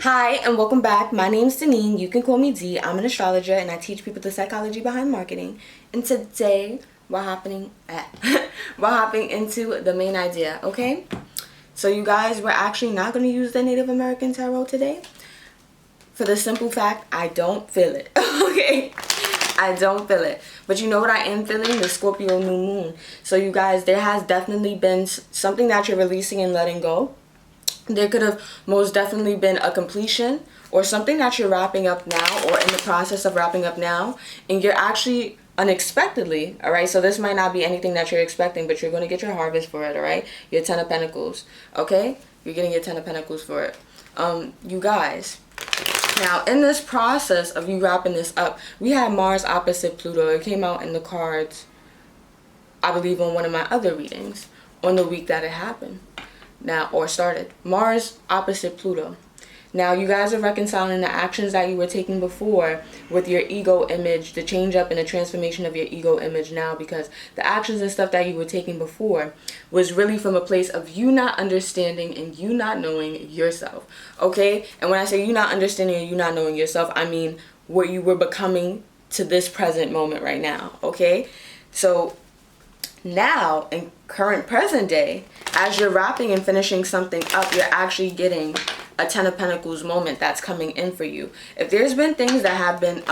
Hi and welcome back. My name's Deneen. You can call me D. I'm an astrologer and I teach people the psychology behind marketing. And today we're hopping into the main idea, okay? So you guys, we're actually not going to use the Native American tarot today. For the simple fact, I don't feel it. Okay? I don't feel it. But you know what I am feeling? The Scorpio new moon. So you guys, there has definitely been something that you're releasing and letting go. There could have most definitely been a completion or something that you're wrapping up now or in the process of wrapping up now, and you're actually unexpectedly, all right? So this might not be anything that you're expecting, but you're going to get your harvest for it, all right? Your 10 of Pentacles, okay? You're getting your 10 of Pentacles for it. You guys, now in this process of you wrapping this up, we had Mars opposite Pluto. It came out in the cards, I believe, on one of my other readings on the week that it happened. Now, or started. Mars opposite Pluto. Now, you guys are reconciling the actions that you were taking before with your ego image, the change up and the transformation of your ego image now, because the actions and stuff that you were taking before was really from a place of you not understanding and you not knowing yourself, okay? And when I say you not understanding and you not knowing yourself, I mean what you were becoming to this present moment right now, okay? So now, in current present day, as you're wrapping and finishing something up, you're actually getting a 10 of Pentacles moment that's coming in for you. If there's been things that have been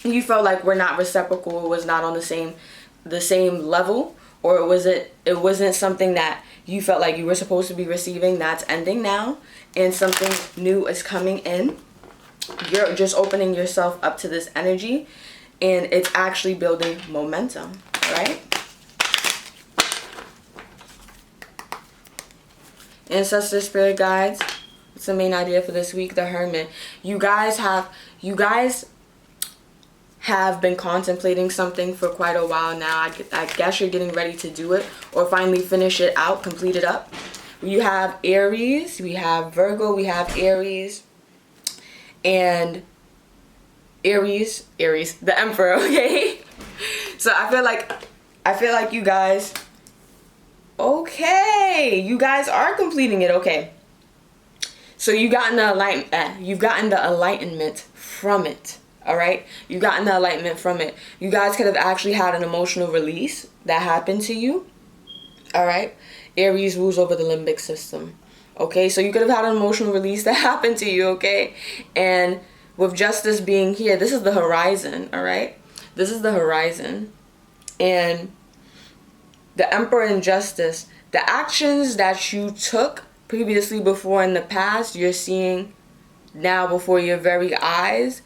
you felt like were not reciprocal, was not on the same level, or it wasn't something that you felt like you were supposed to be receiving, that's ending now, and something new is coming in. You're just opening yourself up to this energy, and it's actually building momentum, right? Ancestor spirit guides, it's the main idea for this week. The Hermit. You guys have been contemplating something for quite a while now. I guess you're getting ready to do it or finally finish it out, complete it up. You have Aries, we have Virgo, we have Aries, and Aries, the Emperor, okay? So I feel like you guys, okay, you guys are completing it, okay. So you've gotten the enlightenment from it, all right? You've gotten the enlightenment from it. You guys could have actually had an emotional release that happened to you, all right? Aries rules over the limbic system, okay? So you could have had an emotional release that happened to you, okay? And with justice being here, this is the horizon, all right? This is the horizon. And the Emperor and Justice, the actions that you took previously before in the past, you're seeing now before your very eyes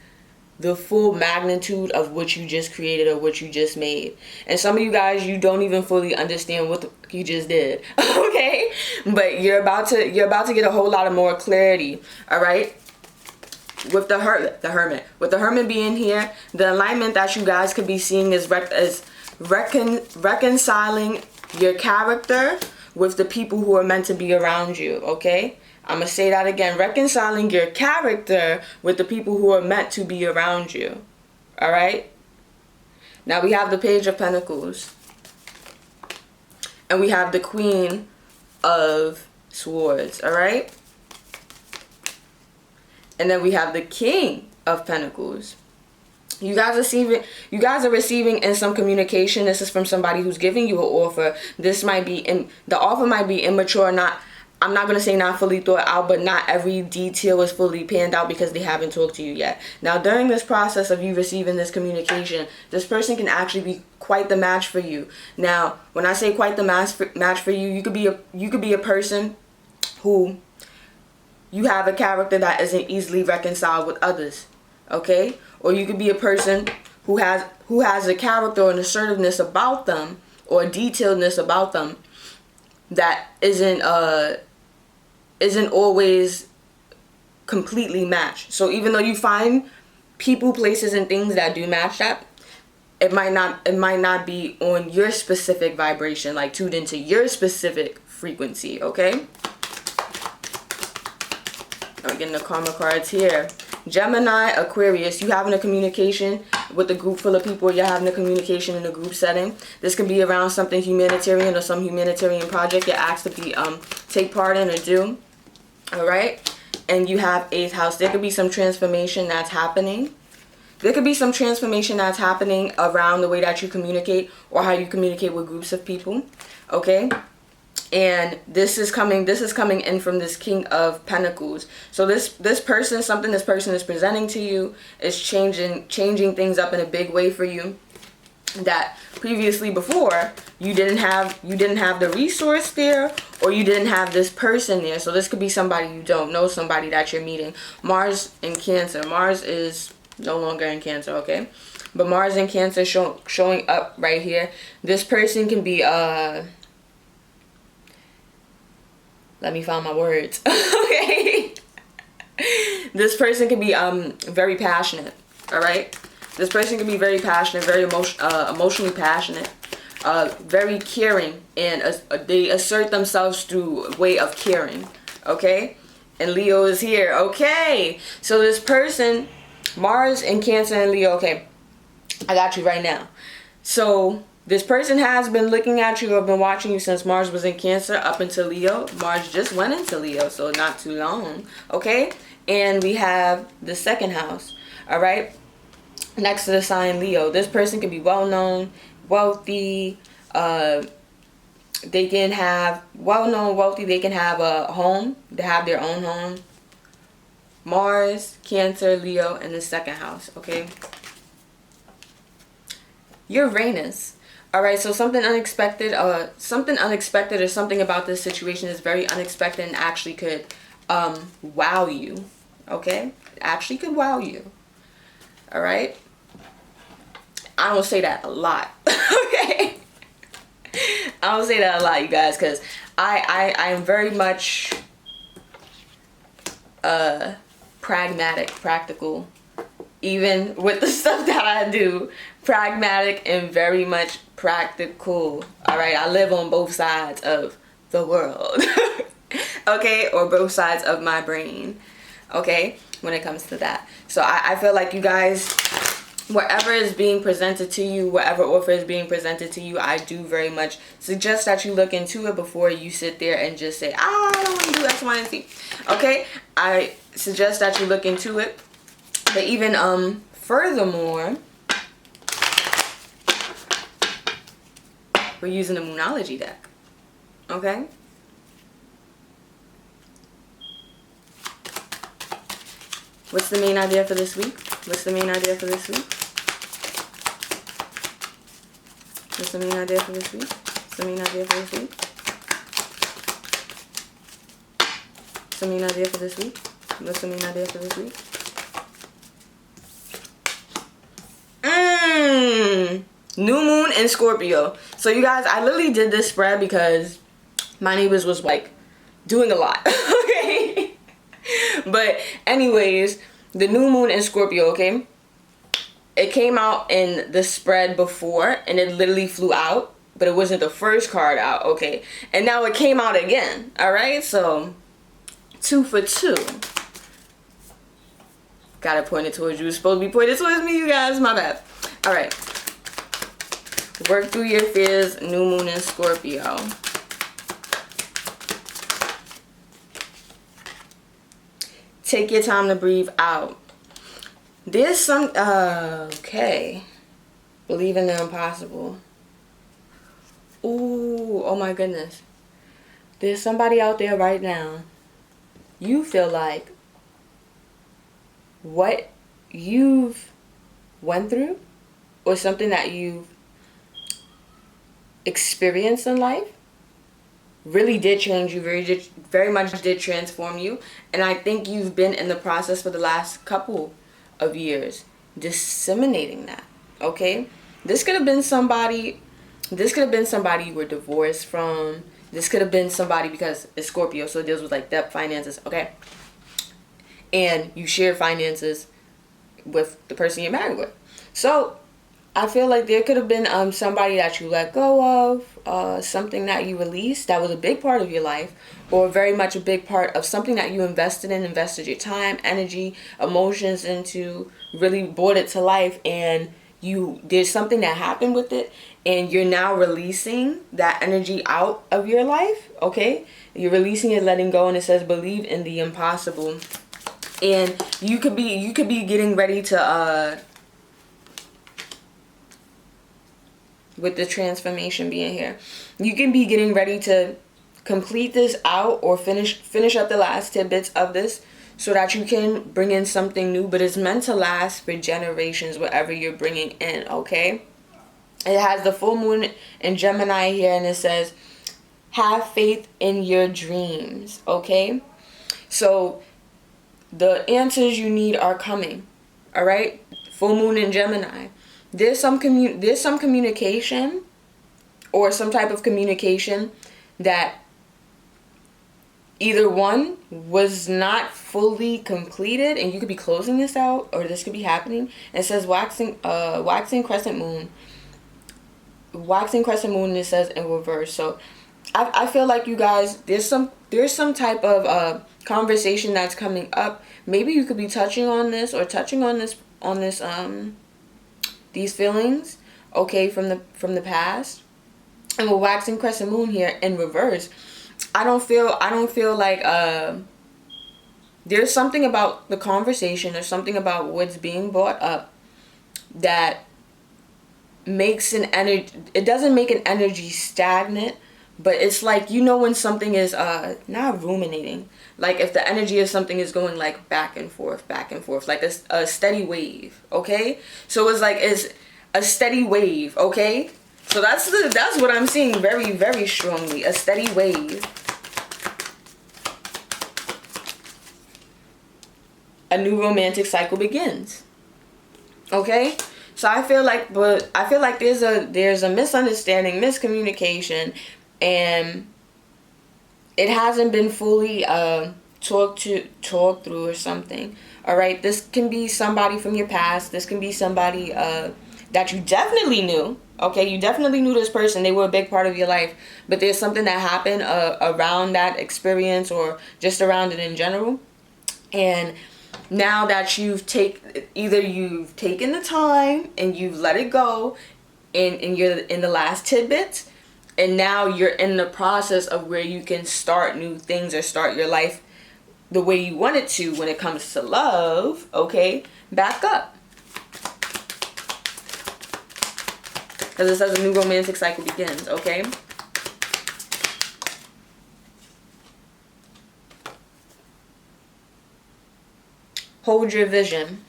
the full magnitude of what you just created or what you just made. And some of you guys, you don't even fully understand what you just did, okay? But you're about to get a whole lot of more clarity, all right? With the Hermit, with the Hermit being here, the alignment that you guys could be seeing is reconciling your character with the people who are meant to be around you, okay? I'm going to say that again. Reconciling your character with the people who are meant to be around you, all right? Now we have the Page of Pentacles. And we have the Queen of Swords, all right? And then we have the King of Pentacles. You guys are receiving in some communication. This is from somebody who's giving you an offer. This might be the offer might be immature, I'm not going to say not fully thought out, but not every detail is fully panned out because they haven't talked to you yet. Now, during this process of you receiving this communication, this person can actually be quite the match for you. Now, when I say quite the match for you, you could be a person who you have a character that isn't easily reconciled with others, okay? Or you could be a person who has a character or an assertiveness about them or a detailedness about them that isn't always completely matched. So even though you find people, places, and things that do match that, it might not be on your specific vibration, like tuned into your specific frequency, okay? I'm getting the karma cards here. Gemini, Aquarius, you having a communication with a group full of people, you're having a communication in a group setting. This can be around something humanitarian or some humanitarian project you're asked to take part in or do. All right. and you have 8th house, there could be some transformation that's happening. There could be some transformation that's happening around the way that you communicate or how you communicate with groups of people. Okay? And this is coming in from this King of Pentacles. So this person, something this person is presenting to you is changing things up in a big way for you that previously before you didn't have the resource there, or you didn't have this person there. So this could be somebody you don't know, somebody that you're meeting. Mars in Cancer. Mars is no longer in Cancer, okay? But Mars in Cancer showing up right here. This person can be let me find my words. Okay. This person can be very passionate, all right? This person can be very passionate, very emotionally passionate, very caring, and they assert themselves through a way of caring, okay? And Leo is here, okay? So this person, Mars in Cancer and Leo, okay, I got you right now. So this person has been looking at you or been watching you since Mars was in Cancer up until Leo. Mars just went into Leo, so not too long, okay? And we have the 2nd house, all right? Next to the sign Leo. This person can be well-known, wealthy. They can have well-known, wealthy. They can have a home. They have their own home. Mars, Cancer, Leo, and the 2nd house. Okay. Uranus. All right. So something unexpected. Something unexpected or something about this situation is very unexpected and actually could wow you. Okay. Actually could wow you. All right. I don't say that a lot. Okay. I don't say that a lot, you guys, because I am very much pragmatic, practical, even with the stuff that I do. Pragmatic and very much practical. All right. I live on both sides of the world. Okay. Or both sides of my brain. Okay. When it comes to that. So I feel like you guys, whatever is being presented to you, whatever offer is being presented to you, I do very much suggest that you look into it before you sit there and just say, I don't want to do X, Y, and Z. Okay? I suggest that you look into it. But even furthermore, we're using the Moonology deck. Okay? What's the main idea for this week? What's the main idea for this week? What's the main idea for this week? What's the main idea for this week? What's the main idea for this week? What's the main idea for this week? New moon in Scorpio. So you guys, I literally did this spread because my neighbors was like doing a lot. Okay. But anyways, the new moon in Scorpio, okay? It came out in the spread before and it literally flew out, but it wasn't the first card out, okay? And now it came out again, all right? So 2 for 2. Got it pointed towards you. It's supposed to be pointed towards me, you guys. My bad. All right. Work through your fears, new moon in Scorpio. Take your time to breathe out. There's some, okay. Believe in the impossible. Ooh, oh my goodness. There's somebody out there right now. You feel like what you've went through or something that you've experienced in life really did change you, very much did transform you. And I think you've been in the process for the last couple of years disseminating that, okay? This could have been somebody you were divorced from. This could have been somebody, because it's Scorpio, so it deals with like debt, finances, okay? And you share finances with the person you're married with. So I feel like there could have been somebody that you let go of, something that you released that was a big part of your life, or very much a big part of something that you invested your time, energy, emotions into, really brought it to life, and there's something that happened with it, and you're now releasing that energy out of your life, okay? You're releasing it, letting go, and it says believe in the impossible. And you could be getting ready to with the transformation being here, you can be getting ready to complete this out or finish up the last tidbits of this so that you can bring in something new, but it's meant to last for generations, whatever you're bringing in, okay? It has the full moon in Gemini here, and it says, have faith in your dreams, okay? So the answers you need are coming, all right? Full moon in Gemini. There's some communication or some type of communication that either one was not fully completed, and you could be closing this out, or this could be happening. It says waxing crescent moon. Waxing crescent moon, it says in reverse. So I feel like you guys, there's some type of conversation that's coming up. Maybe you could be touching on this or touching on this these feelings, okay, from the past. And with waxing crescent moon here in reverse, I don't feel like there's something about the conversation or something about what's being brought up that makes an energy, it doesn't make an energy stagnant, but it's like, you know, when something is not ruminating, like if the energy of something is going like back and forth, like a steady wave, okay? So it's like, it's a steady wave, okay? So that's what I'm seeing very, very strongly, a steady wave. A new romantic cycle begins, okay? So I feel like there's a misunderstanding, miscommunication, and it hasn't been fully talked through or something. All right, this can be somebody from your past. This can be somebody that you definitely knew. Okay, you definitely knew this person. They were a big part of your life, but there's something that happened around that experience or just around it in general, and now that you've taken the time and you've let it go, and you're in the last tidbits, and now you're in the process of where you can start new things or start your life the way you want it to when it comes to love, okay? Back up. Because it says a new romantic cycle begins, okay? Hold your vision.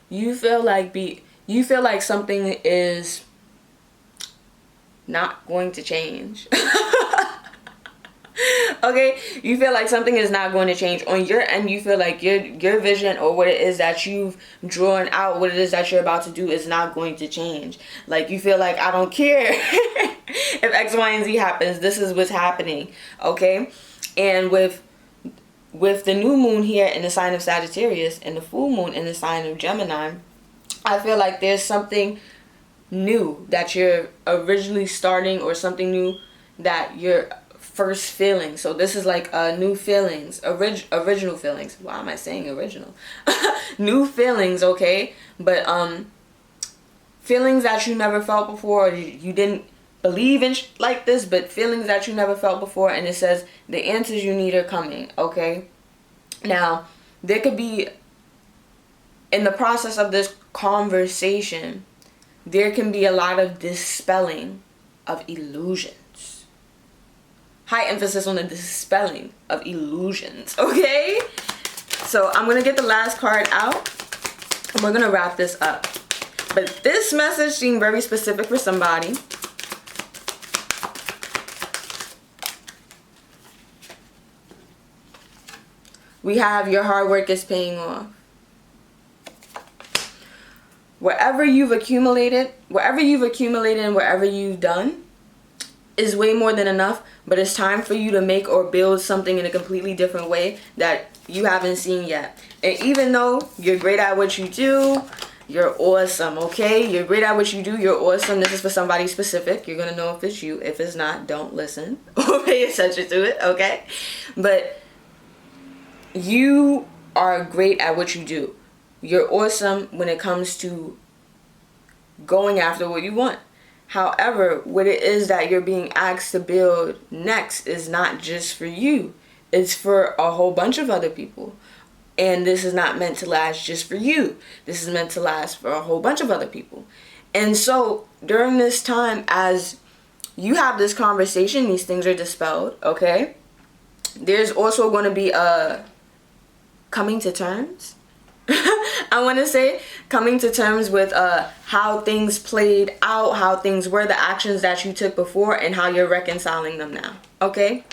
You feel like something is not going to change. Okay, you feel like something is not going to change on your end. You feel like your vision or what it is that you've drawn out, what it is that you're about to do is not going to change. Like you feel like, I don't care if X, Y, and Z happens. This is what's happening, okay? And with the new moon here in the sign of Sagittarius and the full moon in the sign of Gemini, I feel like there's something new that you're originally starting, or something new that you're first feeling. So this is like new feelings, original feelings. Why am I saying original? New feelings, okay? But feelings that you never felt before, or you didn't believe in like this, but feelings that you never felt before. And it says the answers you need are coming, okay? Now, there could be, in the process of this conversation, there can be a lot of dispelling of illusions. High emphasis on the dispelling of illusions, okay? So I'm going to get the last card out, and we're going to wrap this up. But this message seemed very specific for somebody. We have your hard work is paying off. Wherever you've accumulated and wherever you've done is way more than enough, but it's time for you to make or build something in a completely different way that you haven't seen yet. And even though you're great at what you do, you're awesome, okay? You're great at what you do, you're awesome. This is for somebody specific. You're gonna know if it's you. If it's not, don't listen or pay attention to it, okay? But you are great at what you do. You're awesome when it comes to going after what you want. However, what it is that you're being asked to build next is not just for you. It's for a whole bunch of other people. And this is not meant to last just for you. This is meant to last for a whole bunch of other people. And so during this time, as you have this conversation, these things are dispelled, okay? There's also going to be a coming to terms. I want to say coming to terms with how things played out, how things were, the actions that you took before, and how you're reconciling them now, okay?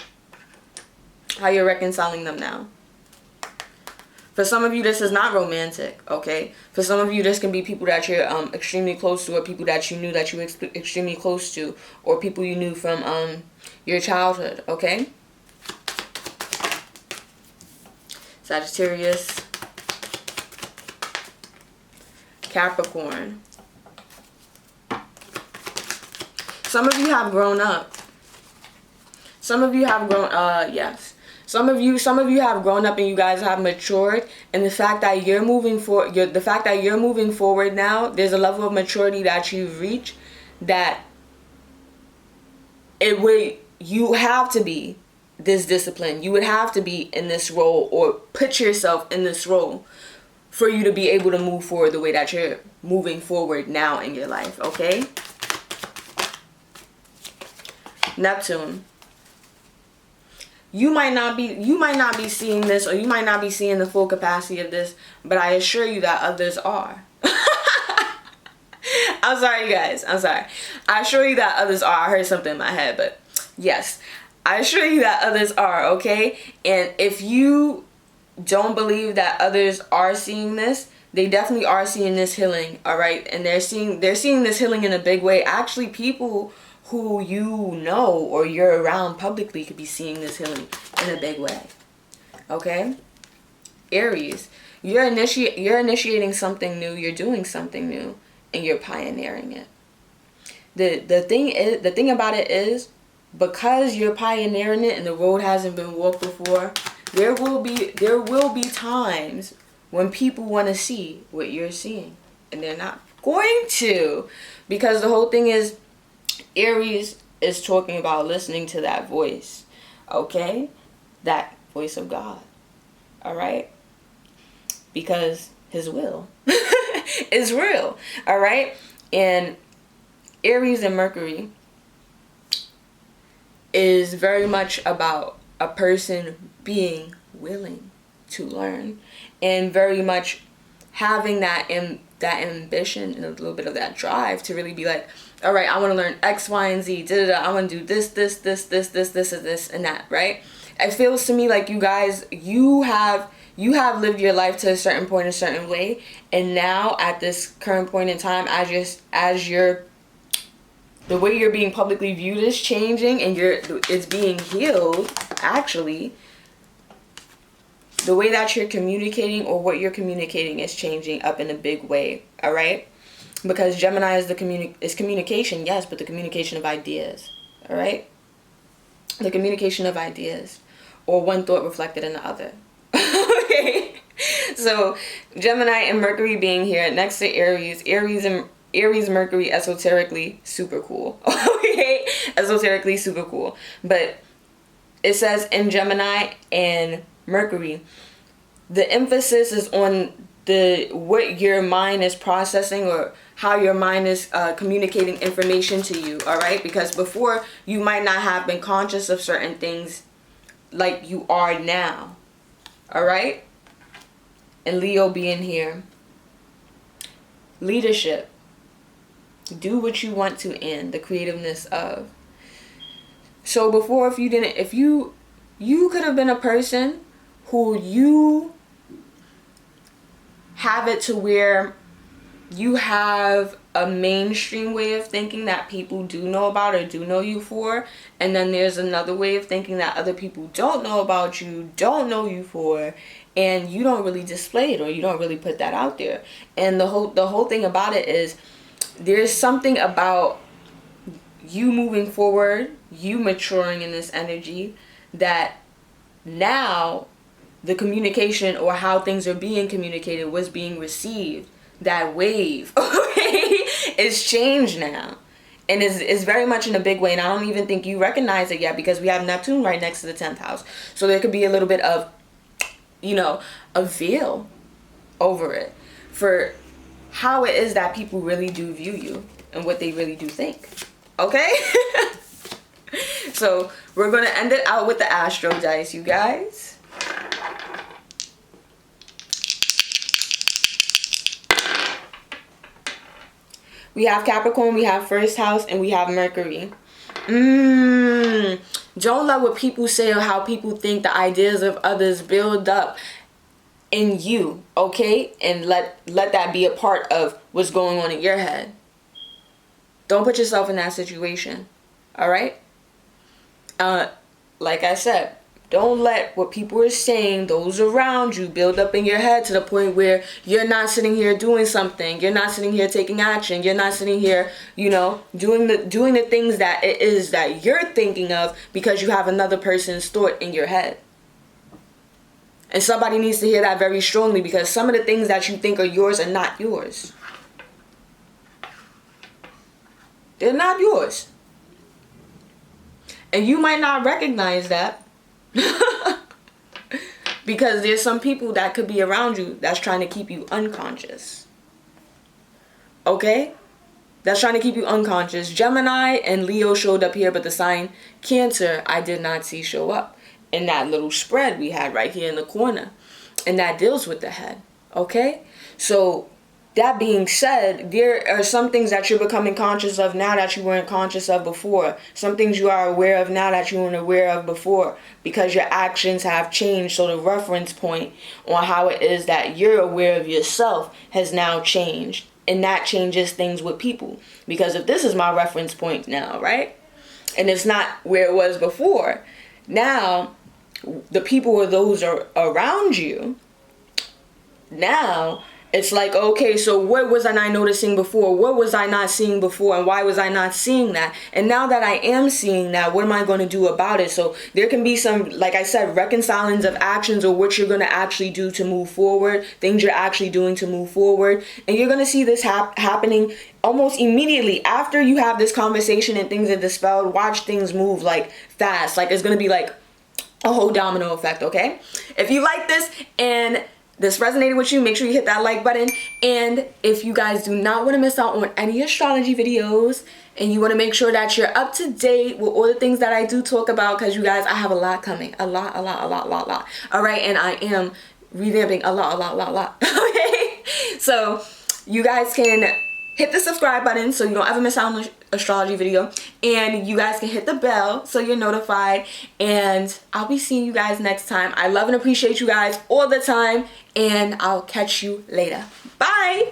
How you're reconciling them now. For some of you, this is not romantic, okay? For some of you, this can be people that you're extremely close to, or people that you knew that you were extremely close to, or people you knew from your childhood, okay? Sagittarius, Capricorn. Some of you have grown up. Some of you have grown, yes. Some of you have grown up and you guys have matured, and the fact that you're moving forward now, there's a level of maturity that you've reached that you have to be this discipline. You would have to be in this role or put yourself in this role for you to be able to move forward the way that you're moving forward now in your life, okay? Neptune. You might not be seeing this, or you might not be seeing the full capacity of this, but I assure you that others are. I'm sorry, you guys. I'm sorry. I assure you that others are. I heard something in my head, but yes. I assure you that others are, okay? And if you don't believe that others are seeing this, they definitely are seeing this healing, all right? And they're seeing this healing in a big way. Actually, people who you know or you're around publicly could be seeing this healing in a big way, okay? Aries, you're initiating something new, you're doing something new, and you're pioneering it. The thing about it is, because you're pioneering it and the road hasn't been walked before, there will be times when people want to see what you're seeing, and they're not going to, because the whole thing is, Aries is talking about listening to that voice, okay? That voice of God, all right? Because his will is real, all right? And Aries and Mercury is very much about a person being willing to learn, and very much having that ambition and a little bit of that drive to really be like, all right, I want to learn X, Y, and Z. I want to do this, and that, right? It feels to me like you guys, you have lived your life to a certain point, a certain way, and now at this current point in time, the way you're being publicly viewed is changing, and it's being healed. Actually, the way that you're communicating, or what you're communicating, is changing up in a big way. All right. Because Gemini is communication, yes, but the communication of ideas, all right? The communication of ideas, or one thought reflected in the other, okay? So Gemini and Mercury being here next to Aries, Mercury, esoterically super cool, okay? Esoterically super cool. But it says in Gemini and Mercury, the emphasis is on what your mind is processing, or how your mind is communicating information to you, all right? Because before, you might not have been conscious of certain things like you are now, all right? And Leo being here, leadership, do what you want to end, the creativeness of. So before, if you could have been a person who you have it to where you have a mainstream way of thinking that people do know about or do know you for, and then there's another way of thinking that other people don't know about you, don't know you for, and you don't really display it, or you don't really put that out there. And the whole thing about it is, there's something about you moving forward, you maturing in this energy, that now the communication, or how things are being communicated, was being received. That wave, okay, is changed now. And is very much in a big way. And I don't even think you recognize it yet because we have Neptune right next to the 10th house. So there could be a little bit of, you know, a veil over it for how it is that people really do view you and what they really do think. Okay? So we're going to end it out with the Astro dice, you guys. We have Capricorn, we have first house, and we have Mercury. Don't let what people say or how people think, the ideas of others build up in you, okay? And let that be a part of what's going on in your head. Don't put yourself in that situation, all right? Like I said, don't let what people are saying, those around you, build up in your head to the point where you're not sitting here doing something. You're not sitting here taking action. You're not sitting here, you know, doing the things that it is that you're thinking of because you have another person's thought in your head. And somebody needs to hear that very strongly because some of the things that you think are yours are not yours. They're not yours. And you might not recognize that. Because there's some people that could be around you that's trying to keep you unconscious. Okay? That's trying to keep you unconscious. Gemini and Leo showed up here, but the sign Cancer I did not see show up in that little spread we had right here in the corner. And that deals with the head. Okay? So that being said, there are some things that you're becoming conscious of now that you weren't conscious of before. Some things you are aware of now that you weren't aware of before because your actions have changed. So the reference point on how it is that you're aware of yourself has now changed. And that changes things with people. Because if this is my reference point now, right? And it's not where it was before. Now, the people or those are around you, now it's like, okay, so what was I not noticing before? What was I not seeing before? And why was I not seeing that? And now that I am seeing that, what am I going to do about it? So there can be some, like I said, reconcilings of actions or what you're going to actually do to move forward, things you're actually doing to move forward. And you're going to see this happening almost immediately after you have this conversation and things are dispelled. Watch things move like fast. Like it's going to be like a whole domino effect, okay? If you like this and this resonated with you, make sure you hit that like button. And if you guys do not want to miss out on any astrology videos and you want to make sure that you're up to date with all the things that I do talk about, because you guys, I have a lot coming. A lot. All right, and I am revamping a lot. Okay? So you guys can hit the subscribe button so you don't ever miss out on an astrology video, and you guys can hit the bell so you're notified, and I'll be seeing you guys next time. I love and appreciate you guys all the time, and I'll catch you later. Bye.